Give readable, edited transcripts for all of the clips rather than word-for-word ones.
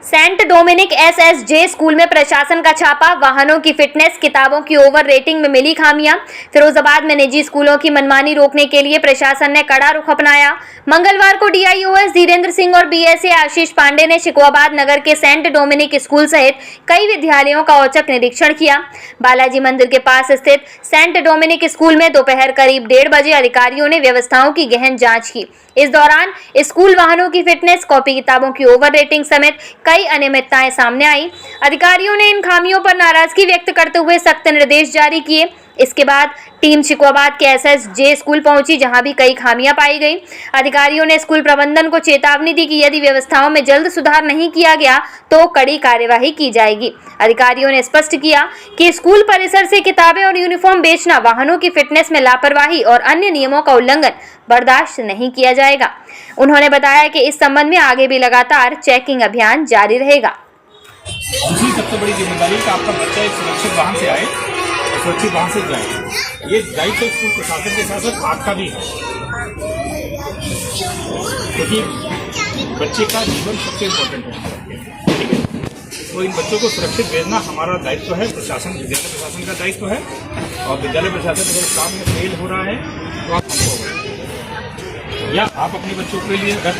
Saint Dominic SSJ school में प्रशासन का छापा। वाहनों की फिटनेस, किताबों की ओवर रेटिंग में मिली खामियां। फिरोजाबाद में निजी स्कूलों की मनमानी रोकने के लिए प्रशासन ने कड़ा रुख अपनाया। मंगलवार को डीआईओएस धीरेन्द्र सिंह और बीएसए आशीष पांडे ने शिकोहाबाद नगर के सेंट डोमिनिक स्कूल सहित कई विद्यालयों का औचक निरीक्षण किया। बालाजी मंदिर के पास स्थित सेंट डोमिनिक स्कूल में दोपहर करीब 1:30 बजे अधिकारियों ने व्यवस्थाओं की गहन जांच की। इस दौरान स्कूल वाहनों की फिटनेस, कॉपी किताबों की ओवर रेटिंग समेत कई अनियमितताएं सामने आई। अधिकारियों ने इन खामियों पर नाराजगी व्यक्त करते हुए सख्त निर्देश जारी किए। इसके बाद टीम शिकोहाबाद के एसएसजे स्कूल पहुंची, जहां भी कई खामियां पाई गई। अधिकारियों ने स्कूल प्रबंधन को चेतावनी दी कि यदि व्यवस्थाओं में जल्द सुधार नहीं किया गया तो कड़ी कार्यवाही की जाएगी। अधिकारियों ने स्पष्ट किया कि स्कूल परिसर से किताबें और यूनिफॉर्म बेचना, वाहनों की फिटनेस में लापरवाही और अन्य नियमों का उल्लंघन बर्दाश्त नहीं किया जाएगा। उन्होंने बताया कि इस संबंध में आगे भी लगातार चेकिंग अभियान जारी रहेगा। दूसरी सबसे बड़ी जिम्मेदारी है कि आपका बच्चा एक सुरक्षित वाहन से आए, सुरक्षित वाहन से जाए। ये दायित्व स्कूल प्रशासन के साथ साथ आपका भी है, क्योंकि बच्चे का जीवन सबसे इम्पोर्टेंट है। तो इन बच्चों को सुरक्षित भेजना हमारा दायित्व है, प्रशासन, विद्यालय प्रशासन का दायित्व है। और विद्यालय प्रशासन अगर काम में फेल हो रहा है तो आप हमको, या आप अपने बच्चों के लिए अगर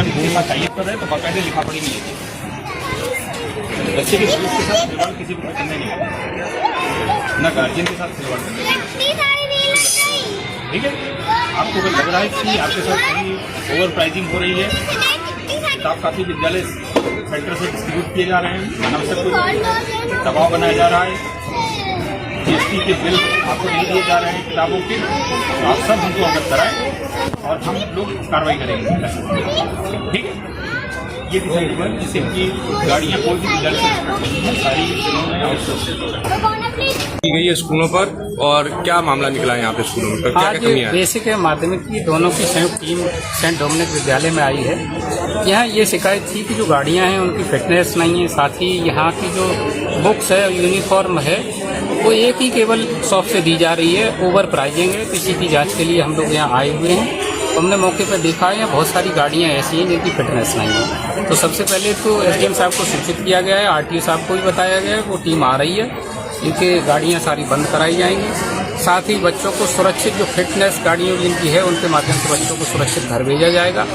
लिखा चाहिए कर रहे हैं तो बाकायदे लिखा पढ़ी नहीं है। बच्चे के स्कूल के साथ खिलवाड़ किसी को करने नहीं है, ना गार्जियन के साथ खिलवाड़ करने। ठीक है, आपको अगर लग रहा है कि आपके साथ कहीं ओवर प्राइसिंग हो रही है, किताब काफी विद्यालय सेंटर से डिस्ट्रीब्यूट किए जा रहे हैं, अनावश्यक दबाव बनाया जा रहा है, जीएसटी के बिल आपको नहीं दिए जा रहे हैं किताबों के, तो आप सब हमको अवगत कराएं और हम लोग कार्रवाई करेंगे। ठीक है, ये डिसाइड जिससे कि गाड़ियाँ कोई भी विद्यालय से सारी की गई है स्कूलों पर। और क्या मामला निकला है यहाँ पे स्कूलों में, क्या क्या कमियां हैं? बेसिक है माध्यमिक की दोनों की संयुक्त टीम सेंट डोमिनिक विद्यालय में आई है। यहाँ ये शिकायत थी कि जो गाड़ियाँ हैं उनकी फिटनेस नहीं है, साथ ही यहाँ की जो बुक्स है, यूनिफॉर्म है, वो एक ही केवल शॉप से दी जा रही है, ओवर प्राइजिंग है। इसी की जांच के लिए हम लोग यहाँ आए हुए हैं। हमने मौके पर देखा है बहुत सारी गाड़ियाँ ऐसी हैं जिनकी फिटनेस नहीं है। तो सबसे पहले तो एसडीएम साहब को सूचित किया गया है, आरटीओ साहब को भी बताया गया है, वो टीम आ रही है, इनके गाड़ियाँ सारी बंद कराई जाएंगी। साथ ही बच्चों को सुरक्षित, जो फिटनेस गाड़ियों जिनकी है उनके माध्यम से बच्चों को सुरक्षित घर भेजा जाएगा।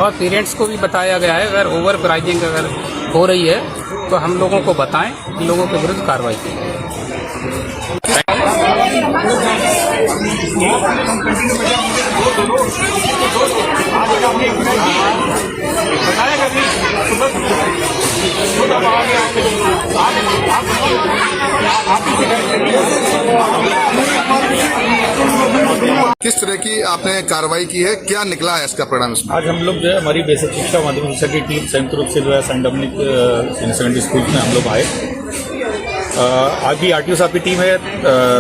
और पेरेंट्स को भी बताया गया है अगर ओवर प्राइजिंग अगर हो रही है तो हम लोगों को बताएं, लोगों के विरुद्ध कार्रवाई की जाए। किस तरह की आपने कार्रवाई की है, क्या निकला है इसका परिणाम? आज हम लोग जो है हमारी बेसिक शिक्षा माध्यमिक शिक्षा की टीम संयुक्त रूप से जो है Saint Dominic Senior Secondary School में हम लोग आए। आज भी आरटीओ साहब की टीम है,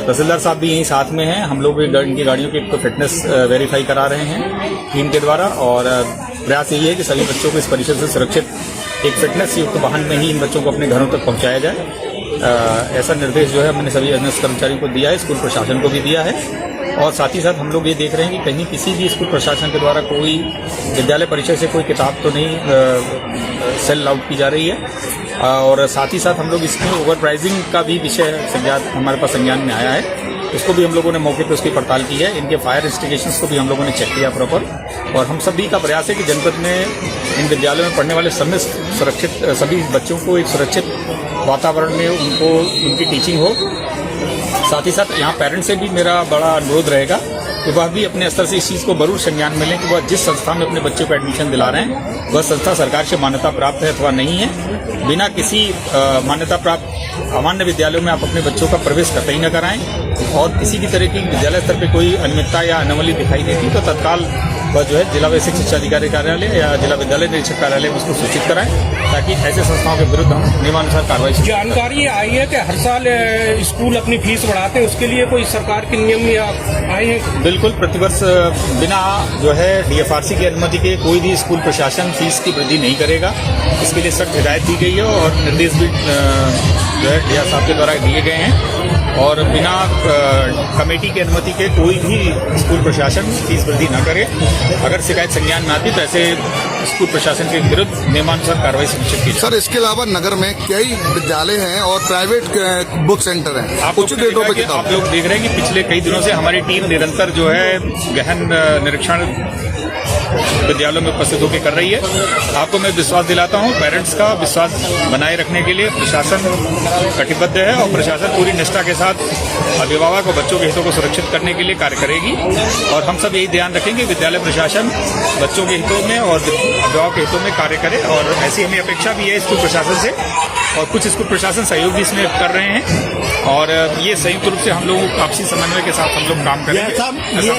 तहसीलदार साहब भी यहीं साथ में हैं। हम लोग भी इनकी गाड़ियों की तो फिटनेस वेरीफाई करा रहे हैं टीम के द्वारा। और प्रयास यही है कि सभी बच्चों को इस परिसर से सुरक्षित एक फिटनेस युक्त वाहन में ही इन बच्चों को अपने घरों तक पहुंचाया जाए। ऐसा निर्देश जो है हमने सभी एनएस कर्मचारियों को दिया है, स्कूल प्रशासन को भी दिया है। और साथ ही साथ हम लोग ये देख रहे हैं कि कहीं किसी भी स्कूल प्रशासन के द्वारा कोई विद्यालय परिसर से कोई किताब तो नहीं सेल आउट की जा रही है। और साथ ही साथ हम लोग इसमें ओवर प्राइसिंग का भी विषय हमारे पास संज्ञान में आया है, इसको भी हम लोगों ने मौके पर उसकी पड़ताल की है। इनके फायर इंस्टिगेशंस को भी हम लोगों ने चेक किया प्रॉपर। और हम सभी का प्रयास है कि जनपद में इन विद्यालयों में पढ़ने वाले सभी बच्चों को एक सुरक्षित वातावरण में उनको उनकी टीचिंग हो। साथ ही साथ यहाँ पेरेंट्स से भी मेरा बड़ा अनुरोध रहेगा कि वह भी अपने स्तर से इस चीज़ को जरूर संज्ञान में लें कि वह जिस संस्था में अपने बच्चों को एडमिशन दिला रहे हैं वह संस्था सरकार से मान्यता प्राप्त है अथवा नहीं है। बिना किसी मान्यता प्राप्त अमान्य विद्यालयों में आप अपने बच्चों का प्रवेश कतई न कराएं। और किसी भी तरह की विद्यालय स्तर पर कोई अनियमितता या अनोमली दिखाई देती तो तत्काल वह जो है जिला बेसिक शिक्षा अधिकारी कार्यालय या जिला विद्यालय निरीक्षक कार्यालय में उसको सूचित कराएं, ताकि ऐसे संस्थाओं के विरुद्ध हम नियमानुसार कार्रवाई। जानकारी आई है कि हर साल स्कूल अपनी फीस बढ़ाते हैं, उसके लिए कोई सरकार के नियम या आए हैं? बिल्कुल, प्रतिवर्ष बिना जो है डीएफआरसी की अनुमति के कोई भी स्कूल प्रशासन फीस की वृद्धि नहीं करेगा। इसके लिए सख्त हिदायत दी गई है और निर्देश भी जो है डीआर साहब के द्वारा दिए गए हैं। और बिना कमेटी की अनुमति के कोई भी स्कूल प्रशासन फीस वृद्धि न करे। अगर शिकायत संज्ञान में आती तो ऐसे स्कूल प्रशासन के विरुद्ध नियमानुसार कार्रवाई सुनिश्चित की जाए। सर, इसके अलावा नगर में कई विद्यालय हैं और प्राइवेट बुक सेंटर हैं। आप उचित रेटों पे आप लोग देख रहे हैं कि पिछले कई दिनों से हमारी टीम निरंतर जो है गहन निरीक्षण विद्यालयों में उपस्थित होकर कर रही है। आपको मैं विश्वास दिलाता हूं, पेरेंट्स का विश्वास बनाए रखने के लिए प्रशासन कटिबद्ध है और प्रशासन पूरी निष्ठा के साथ अभिभावक और बच्चों के हितों को सुरक्षित करने के लिए कार्य करेगी। और हम सब यही ध्यान रखेंगे विद्यालय प्रशासन बच्चों के हितों में और अभिभावक के हितों में कार्य करे। और ऐसी हमें अपेक्षा भी है स्कूल प्रशासन से, और कुछ स्कूल प्रशासन सहयोग भी इसमें कर रहे हैं। और ये संयुक्त रूप से हम लोग आपसी समन्वय के साथ हम लोग काम करेंगे।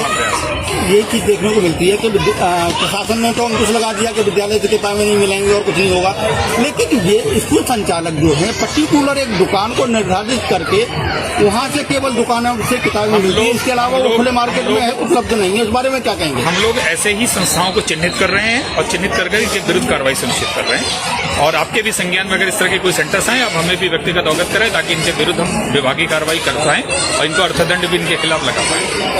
ये चीज देखने को मिलती है कि प्रशासन ने तो अंकुश लगा दिया कि विद्यालय से किताबें नहीं मिलेंगी और कुछ नहीं होगा, लेकिन ये स्कूल संचालक जो है पर्टिकुलर एक दुकान को निर्धारित करके वहाँ से केवल दुकानों से किताबें मिलती है, इसके अलावा वो खुले मार्केट में उपलब्ध नहीं है। इस बारे में क्या कहेंगे? हम लोग ऐसे ही संस्थाओं को चिन्हित कर रहे हैं और चिन्हित करके इनके विरुद्ध कार्रवाई सुनिश्चित कर रहे हैं। और आपके भी संज्ञान में अगर इस तरह के कोई सेंटर्स आए, आप हमें भी व्यक्तिगत अवगत करें ताकि इनके विरुद्ध हम विभागीय कार्रवाई कर पाएं और इनको अर्थदंड भी इनके खिलाफ लगा पाएं।